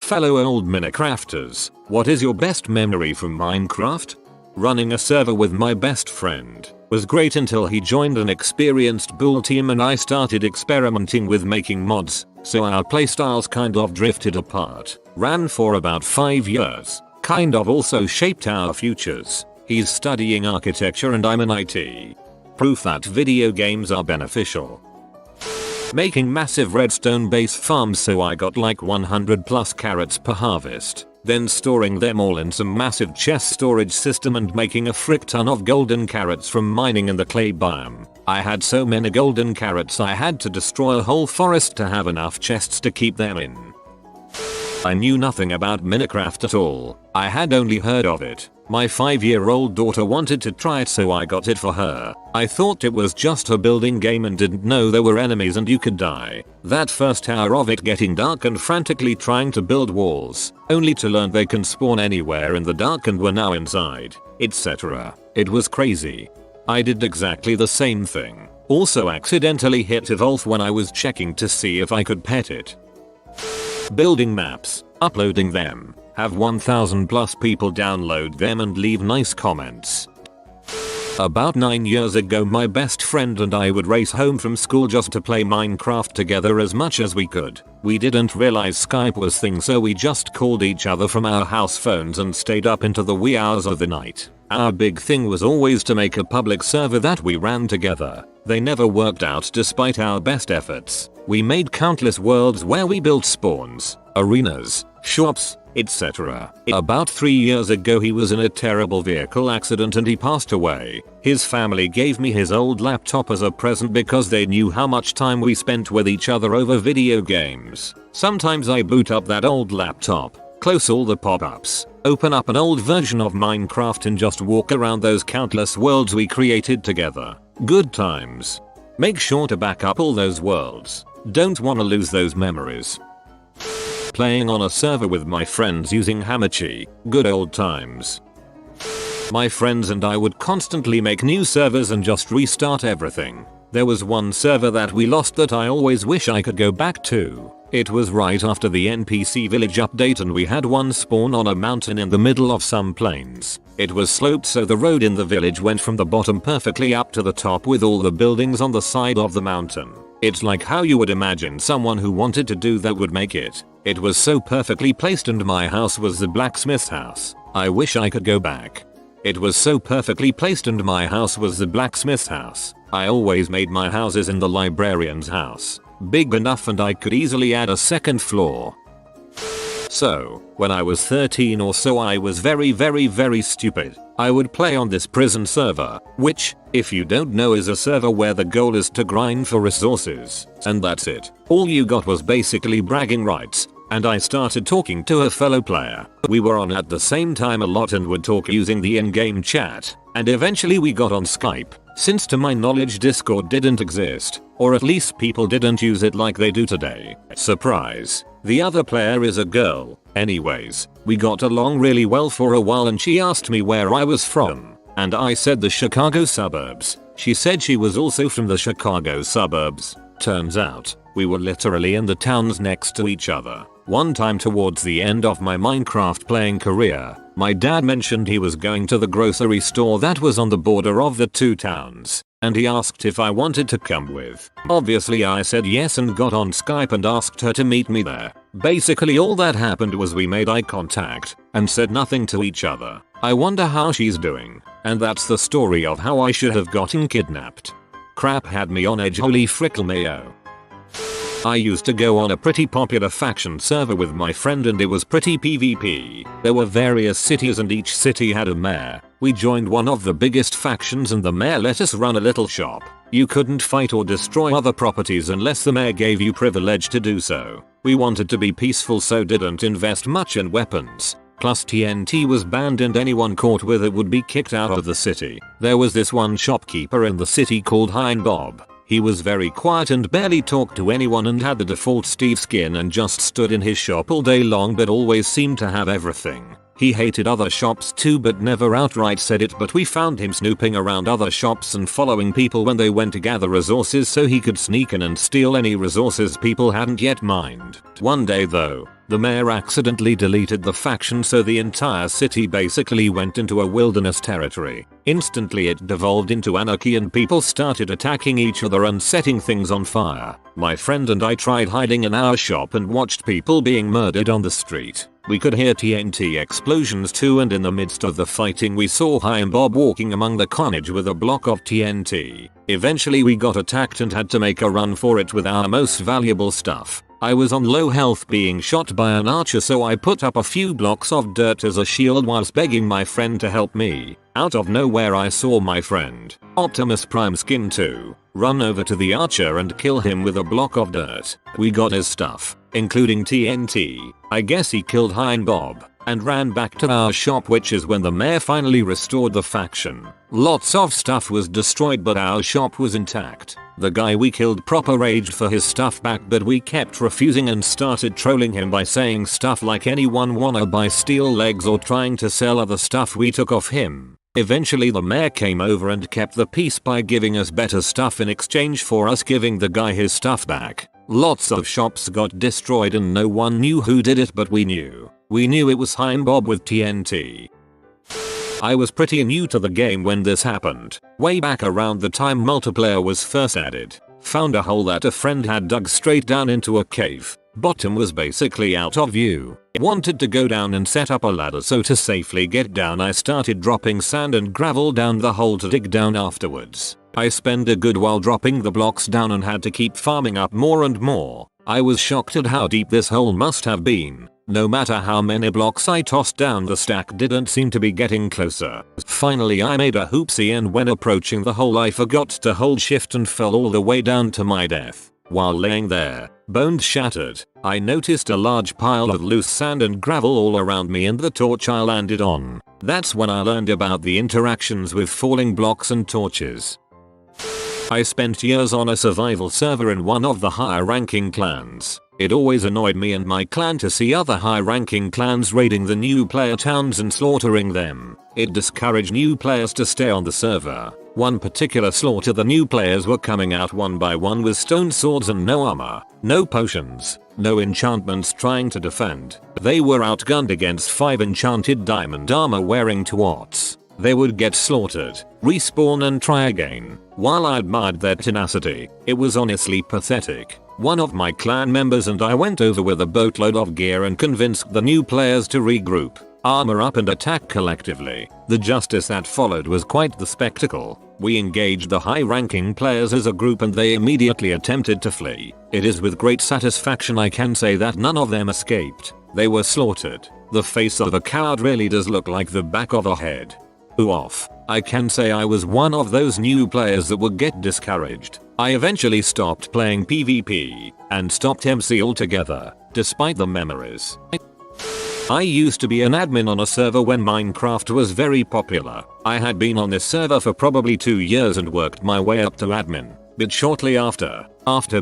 Fellow old Minecrafters, what is your best memory from Minecraft? Running a server with my best friend was great until he joined an experienced bull team and I started experimenting with making mods, so our playstyles kind of drifted apart. Ran for about 5 years. Kind of also shaped our futures. He's studying architecture and I'm in IT. Proof that video games are beneficial. Making massive redstone base farms so I got like 100 plus carrots per harvest. Then storing them all in some massive chest storage system and making a frick ton of golden carrots from mining in the clay biome. I had so many golden carrots I had to destroy a whole forest to have enough chests to keep them in. I knew nothing about Minecraft at all. I had only heard of it. My 5-year-old daughter wanted to try it so I got it for her. I thought it was just a building game and didn't know there were enemies and you could die. That first hour of it getting dark and frantically trying to build walls, only to learn they can spawn anywhere in the dark and we're now inside, etc. It was crazy. I did exactly the same thing. Also accidentally hit Evolve when I was checking to see if I could pet it. Building maps, uploading them, have 1000 plus people download them and leave nice comments. About 9 years ago my best friend and I would race home from school just to play Minecraft together as much as we could. We didn't realize Skype was thing so we just called each other from our house phones and stayed up into the wee hours of the night. Our big thing was always to make a public server that we ran together. They never worked out despite our best efforts. We made countless worlds where we built spawns, arenas, shops, etc. About 3 years ago he was in a terrible vehicle accident and he passed away. His family gave me his old laptop as a present because they knew how much time we spent with each other over video games. Sometimes I boot up that old laptop, close all the pop-ups, open up an old version of Minecraft and just walk around those countless worlds we created together. Good times. Make sure to back up all those worlds. Don't wanna lose those memories. Playing on a server with my friends using Hamachi. Good old times. My friends and I would constantly make new servers and just restart everything. There was one server that we lost that I always wish I could go back to. It was right after the NPC village update and we had one spawn on a mountain in the middle of some plains. It was sloped so the road in the village went from the bottom perfectly up to the top with all the buildings on the side of the mountain. It's like how you would imagine someone who wanted to do that would make it. It was so perfectly placed and my house was the blacksmith's house. I wish I could go back. It was so perfectly placed and my house was the blacksmith's house. I always made my houses in the librarian's house. Big enough and I could easily add a second floor. So, when I was 13 or so I was very stupid. I would play on this prison server, which, if you don't know is a server where the goal is to grind for resources. And that's it. All you got was basically bragging rights. And I started talking to a fellow player. We were on at the same time a lot and would talk using the in-game chat. And eventually we got on Skype. Since to my knowledge Discord didn't exist. Or at least people didn't use it like they do today. Surprise. The other player is a girl. Anyways, we got along really well for a while and she asked me where I was from. And I said the Chicago suburbs. She said she was also from the Chicago suburbs. Turns out, we were literally in the towns next to each other. One time towards the end of my Minecraft playing career, my dad mentioned he was going to the grocery store that was on the border of the two towns, and he asked if I wanted to come with. Obviously I said yes and got on Skype and asked her to meet me there. Basically all that happened was we made eye contact and said nothing to each other. I wonder how she's doing, and that's the story of how I should have gotten kidnapped. Crap had me on edge, holy frickle mayo. I used to go on a pretty popular faction server with my friend and it was pretty PvP. There were various cities and each city had a mayor. We joined one of the biggest factions and the mayor let us run a little shop. You couldn't fight or destroy other properties unless the mayor gave you privilege to do so. We wanted to be peaceful so didn't invest much in weapons. Plus TNT was banned and anyone caught with it would be kicked out of the city. There was this one shopkeeper in the city called Hein Bob. He was very quiet and barely talked to anyone and had the default Steve skin and just stood in his shop all day long but always seemed to have everything. He hated other shops too but never outright said it, but we found him snooping around other shops and following people when they went to gather resources so he could sneak in and steal any resources people hadn't yet mined. One day though, The mayor accidentally deleted the faction, so the entire city basically went into a wilderness territory. Instantly it devolved into anarchy and people started attacking each other and setting things on fire. My friend and I tried hiding in our shop and watched people being murdered on the street. We could hear TNT explosions too, and in the midst of the fighting we saw Hein Bob walking among the carnage with a block of TNT. Eventually we got attacked and had to make a run for it with our most valuable stuff. I was on low health being shot by an archer, so I put up a few blocks of dirt as a shield whilst begging my friend to help me. Out of nowhere I saw my friend, Optimus Prime Skin 2, run over to the archer and kill him with a block of dirt. We got his stuff, including TNT. I guess he killed Hein Bob and ran back to our shop, which is when the mayor finally restored the faction. Lots of stuff was destroyed but our shop was intact. The guy we killed proper raged for his stuff back, but we kept refusing and started trolling him by saying stuff like anyone wanna buy steel legs or trying to sell other stuff we took off him. Eventually the mayor came over and kept the peace by giving us better stuff in exchange for us giving the guy his stuff back. Lots of shops got destroyed and no one knew who did it, but we knew. We knew it was Hein Bob with TNT. I was pretty new to the game when this happened. Way back around the time multiplayer was first added. Found a hole that a friend had dug straight down into a cave. Bottom was basically out of view. Wanted to go down and set up a ladder, so to safely get down I started dropping sand and gravel down the hole to dig down afterwards. I spent a good while dropping the blocks down and had to keep farming up more and more. I was shocked at how deep this hole must have been. No matter how many blocks I tossed down, the stack didn't seem to be getting closer. Finally I made a hoopsie, and when approaching the hole I forgot to hold shift and fell all the way down to my death. While laying there, bones shattered, I noticed a large pile of loose sand and gravel all around me and the torch I landed on. That's when I learned about the interactions with falling blocks and torches. I spent years on a survival server in one of the higher ranking clans. It always annoyed me and my clan to see other high ranking clans raiding the new player towns and slaughtering them. It discouraged new players to stay on the server. One particular slaughter, the new players were coming out one by one with stone swords and no armor, no potions, no enchantments trying to defend. They were outgunned against 5 enchanted diamond armor wearing twats. They would get slaughtered, respawn and try again. While I admired their tenacity, it was honestly pathetic. One of my clan members and I went over with a boatload of gear and convinced the new players to regroup, armor up and attack collectively. The justice that followed was quite the spectacle. We engaged the high-ranking players as a group and they immediately attempted to flee. It is with great satisfaction I can say that none of them escaped. They were slaughtered. The face of a coward really does look like the back of a head. Oof. I can say I was one of those new players that would get discouraged. I eventually stopped playing PvP and stopped MC altogether, despite the memories. I used to be an admin on a server when Minecraft was very popular. I had been on this server for probably 2 years and worked my way up to admin. But shortly after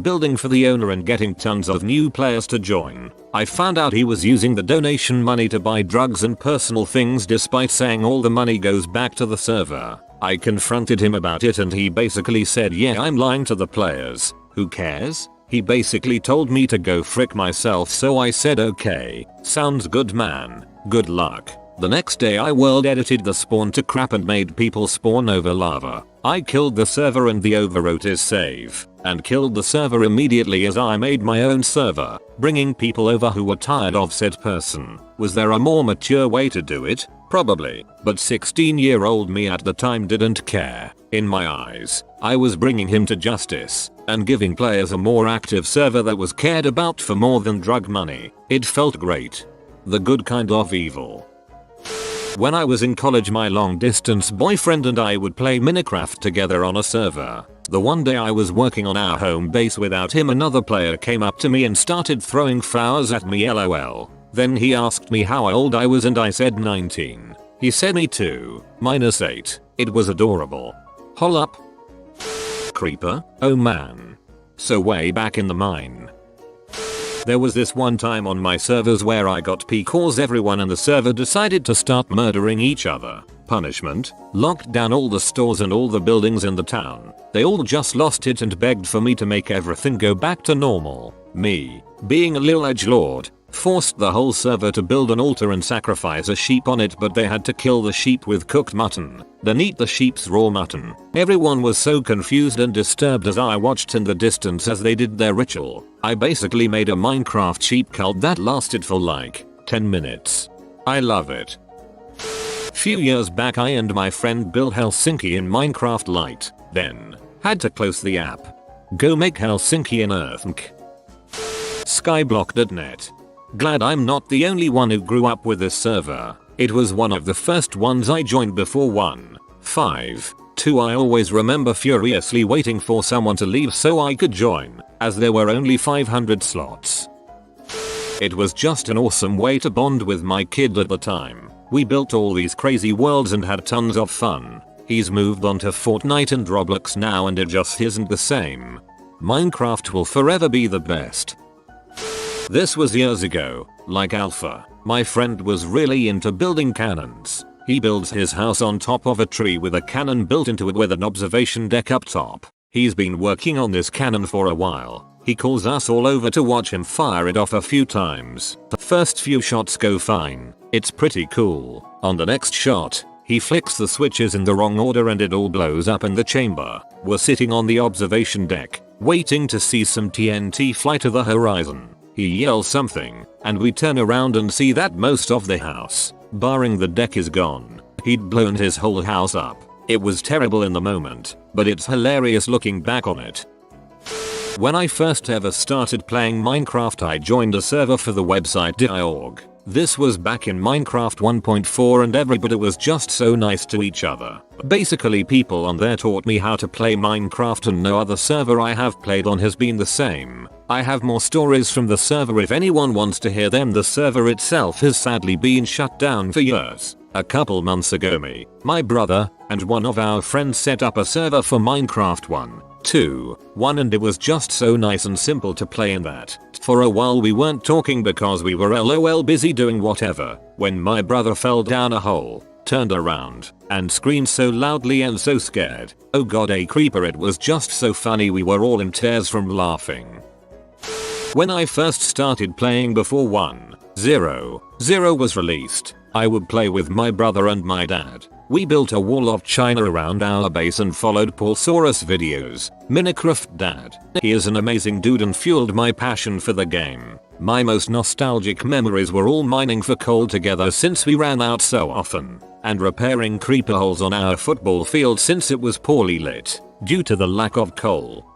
building for the owner and getting tons of new players to join, I found out he was using the donation money to buy drugs and personal things despite saying all the money goes back to the server. I confronted him about it and he basically said, yeah, I'm lying to the players. Who cares? He basically told me to go frick myself, so I said okay, sounds good man, good luck. The next day I world edited the spawn to crap and made people spawn over lava. I killed the server and the overwrote his save, and killed the server immediately as I made my own server, bringing people over who were tired of said person. Was there a more mature way to do it? Probably, but 16-year-old me at the time didn't care. In my eyes, I was bringing him to justice and giving players a more active server that was cared about for more than drug money. It felt great. The good kind of evil. When I was in college, my long distance boyfriend and I would play Minecraft together on a server. The one day I was working on our home base without him, another player came up to me and started throwing flowers at me, lol. Then he asked me how old I was and I said 19. He said me too, -8. It was adorable. Hol up. Creeper? Oh man. So way back in the mine. There was this one time on my servers where I got P cause everyone in the server decided to start murdering each other. Punishment? Locked down all the stores and all the buildings in the town. They all just lost it and begged for me to make everything go back to normal. Me, being a little edgelord, Forced the whole server to build an altar and sacrifice a sheep on it, but they had to kill the sheep with cooked mutton, then eat the sheep's raw mutton. Everyone was so confused and disturbed as I watched in the distance as they did their ritual. I basically made a Minecraft sheep cult that lasted for like 10 minutes. I love it. Few years back I and my friend built Helsinki in Minecraft Lite, then had to close the app. Go make Helsinki in Earthmk. Skyblock.net. Glad I'm not the only one who grew up with this server. It was one of the first ones I joined before 1.5.2. I always remember furiously waiting for someone to leave so I could join, as there were only 500 slots. It was just an awesome way to bond with my kid at the time. We built all these crazy worlds and had tons of fun. He's moved on to Fortnite and Roblox now and it just isn't the same. Minecraft will forever be the best. This was years ago, like Alpha. My friend was really into building cannons. He builds his house on top of a tree with a cannon built into it with an observation deck up top. He's been working on this cannon for a while. He calls us all over to watch him fire it off a few times. The first few shots go fine. It's pretty cool. On the next shot, he flicks the switches in the wrong order and it all blows up in the chamber. We're sitting on the observation deck, waiting to see some TNT fly to the horizon. He yells something, and we turn around and see that most of the house, barring the deck, is gone. He'd blown his whole house up. It was terrible in the moment, but it's hilarious looking back on it. When I first ever started playing Minecraft I joined a server for the website .org. This was back in Minecraft 1.4 and everybody was just so nice to each other. Basically people on there taught me how to play Minecraft and no other server I have played on has been the same. I have more stories from the server if anyone wants to hear them. The server itself has sadly been shut down for years. A couple months ago my brother, and one of our friends set up a server for Minecraft 1.2.1 and it was just so nice and simple to play in that. For a while we weren't talking because we were lol busy doing whatever, when my brother fell down a hole, turned around, and screamed so loudly and so scared. Oh god, a creeper. It was just so funny, we were all in tears from laughing. When I first started playing before 1.0.0 was released, I would play with my brother and my dad. We built a wall of China around our base and followed Paulsaurus videos. Minecraft Dad. He is an amazing dude and fueled my passion for the game. My most nostalgic memories were all mining for coal together since we ran out so often, and repairing creeper holes on our football field since it was poorly lit due to the lack of coal.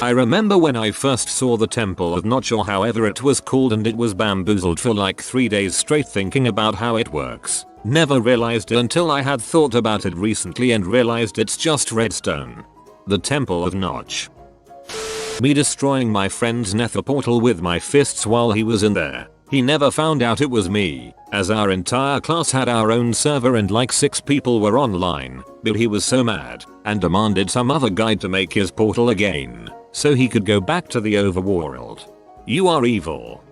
I remember when I first saw the Temple of Notch, or however it was called, and it was bamboozled for like 3 days straight thinking about how it works. Never realized it until I had thought about it recently and realized it's just redstone. The Temple of Notch. Me destroying my friend's nether portal with my fists while he was in there. He never found out it was me, as our entire class had our own server and like 6 people were online, but he was so mad and demanded some other guy to make his portal again, so he could go back to the overworld. You are evil.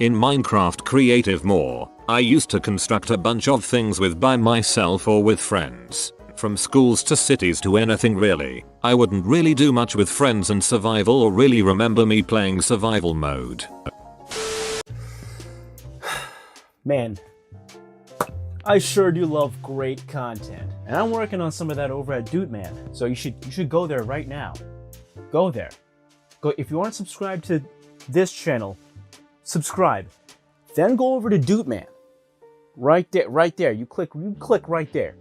In Minecraft Creative More, I used to construct a bunch of things by myself or with friends. From schools to cities to anything really. I wouldn't really do much with friends and survival or really remember me playing survival mode. Man, I sure do love great content. And I'm working on some of that over at Updoot, man. So you should go there right now. Go there. Go if you aren't subscribed to this channel, subscribe. Then go over to Updoot, man. Right there. You click right there.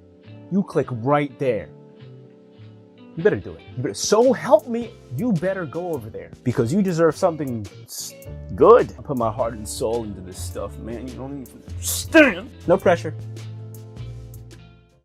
You click right there. You better do it. So help me, you better go over there because you deserve something good. I put my heart and soul into this stuff, man. You don't even understand. No pressure.